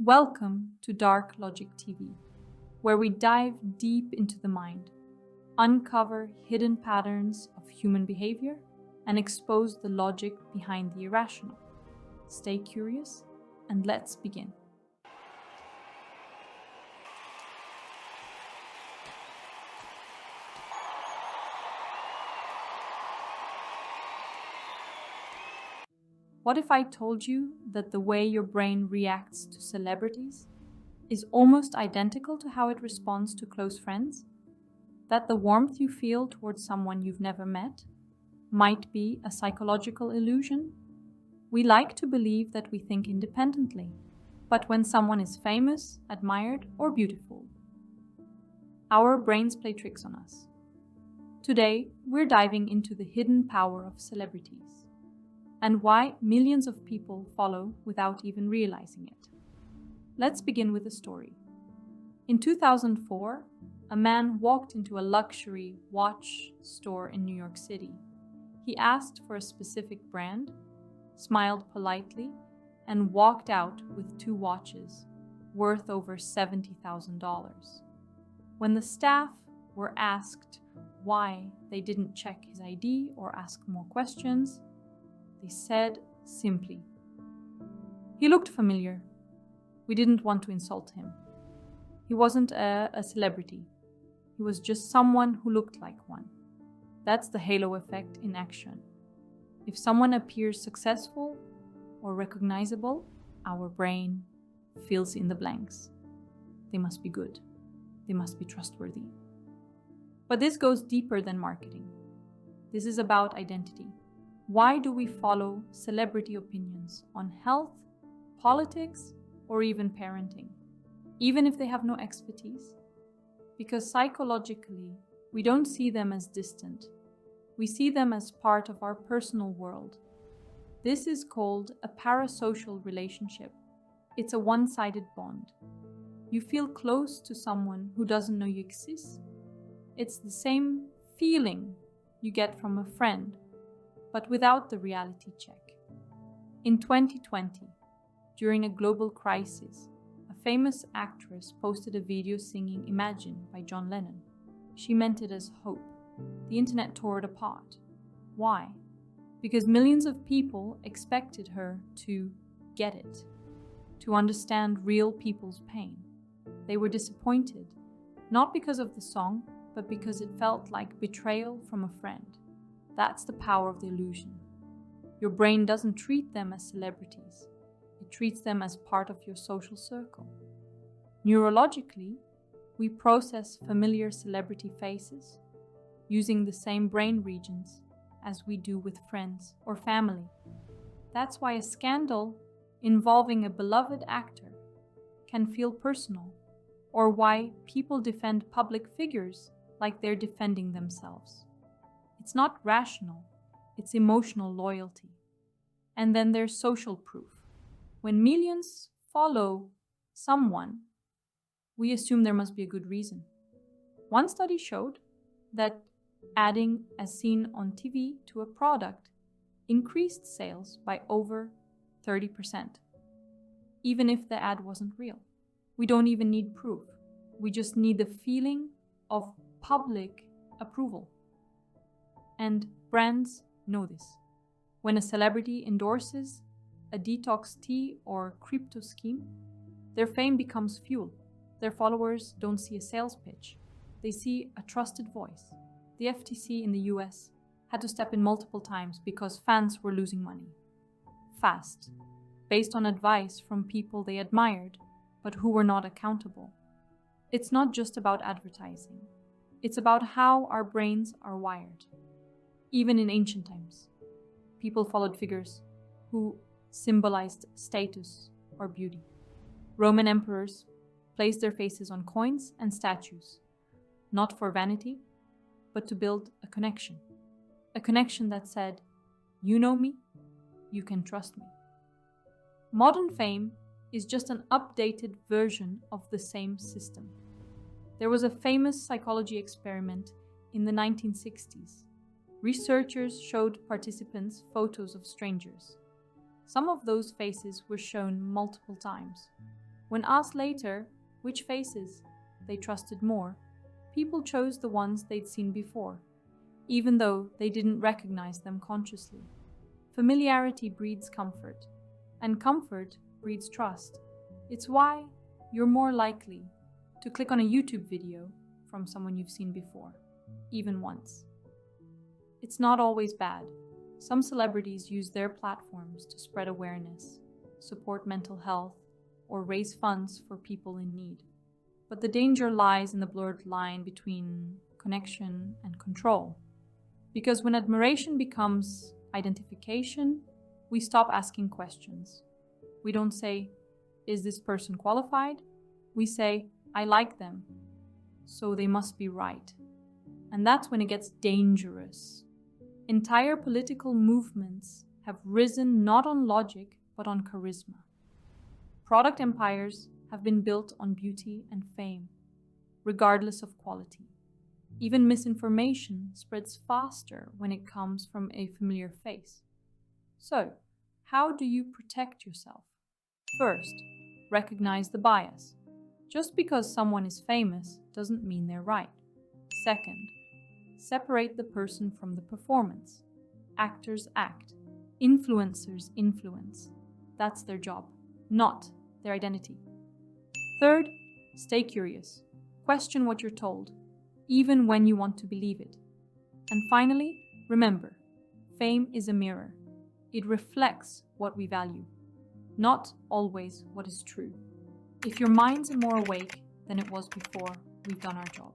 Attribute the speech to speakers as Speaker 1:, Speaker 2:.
Speaker 1: Welcome to DarkLogic TV, where we dive deep into the mind, uncover hidden patterns of human behavior, and expose the logic behind the irrational. Stay curious, and let's begin. What if I told you that the way your brain reacts to celebrities is almost identical to how it responds to close friends? That the warmth you feel towards someone you've never met might be a psychological illusion? We like to believe that we think independently, but when someone is famous, admired, or beautiful, our brains play tricks on us. Today, we're diving into the hidden power of celebrities and why millions of people follow without even realizing it. Let's begin with a story. In 2004, a man walked into a luxury watch store in New York City. He asked for a specific brand, smiled politely, and walked out with 2 watches worth over $70,000. When the staff were asked why they didn't check his ID or ask more questions, they said simply, "He looked familiar. We didn't want to insult him. He wasn't a celebrity. He was just someone who looked like one." That's the halo effect in action. If someone appears successful or recognizable, our brain fills in the blanks. They must be good. They must be trustworthy. But this goes deeper than marketing. This is about identity. Why do we follow celebrity opinions on health, politics, or even parenting, even if they have no expertise? Because psychologically, we don't see them as distant. We see them as part of our personal world. This is called a parasocial relationship. It's a one-sided bond. You feel close to someone who doesn't know you exist. It's the same feeling you get from a friend, but without the reality check. In 2020, during a global crisis, a famous actress posted a video singing "Imagine" by John Lennon. She meant it as hope. The internet tore it apart. Why? Because millions of people expected her to get it, to understand real people's pain. They were disappointed, not because of the song, but because it felt like betrayal from a friend. That's the power of the illusion. Your brain doesn't treat them as celebrities. It treats them as part of your social circle. Neurologically, we process familiar celebrity faces using the same brain regions as we do with friends or family. That's why a scandal involving a beloved actor can feel personal, or why people defend public figures like they're defending themselves. It's not rational, it's emotional loyalty. And then there's social proof. When millions follow someone, we assume there must be a good reason. One study showed that adding "as seen on TV" to a product increased sales by over 30%, even if the ad wasn't real. We don't even need proof. We just need the feeling of public approval. And brands know this. When a celebrity endorses a detox tea or crypto scheme, their fame becomes fuel. Their followers don't see a sales pitch. They see a trusted voice. The FTC in the US had to step in multiple times because fans were losing money. Fast, based on advice from people they admired, but who were not accountable. It's not just about advertising. It's about how our brains are wired. Even in ancient times, people followed figures who symbolized status or beauty. Roman emperors placed their faces on coins and statues, not for vanity, but to build a connection. A connection that said, "You know me, you can trust me." Modern fame is just an updated version of the same system. There was a famous psychology experiment in the 1960s. Researchers showed participants photos of strangers. Some of those faces were shown multiple times. When asked later which faces they trusted more, people chose the ones they'd seen before, even though they didn't recognize them consciously. Familiarity breeds comfort, and comfort breeds trust. It's why you're more likely to click on a YouTube video from someone you've seen before, even once. It's not always bad. Some celebrities use their platforms to spread awareness, support mental health, or raise funds for people in need. But the danger lies in the blurred line between connection and control. Because when admiration becomes identification, we stop asking questions. We don't say, "Is this person qualified?" We say, "I like them, so they must be right." And that's when it gets dangerous. Entire political movements have risen not on logic, but on charisma. Product empires have been built on beauty and fame, regardless of quality. Even misinformation spreads faster when it comes from a familiar face. So, how do you protect yourself? First, recognize the bias. Just because someone is famous doesn't mean they're right. Second, separate the person from the performance. Actors act. Influencers influence. That's their job, not their identity. Third, stay curious. Question what you're told, even when you want to believe it. And finally, remember, fame is a mirror. It reflects what we value, not always what is true. If your minds are more awake than it was before, we've done our job.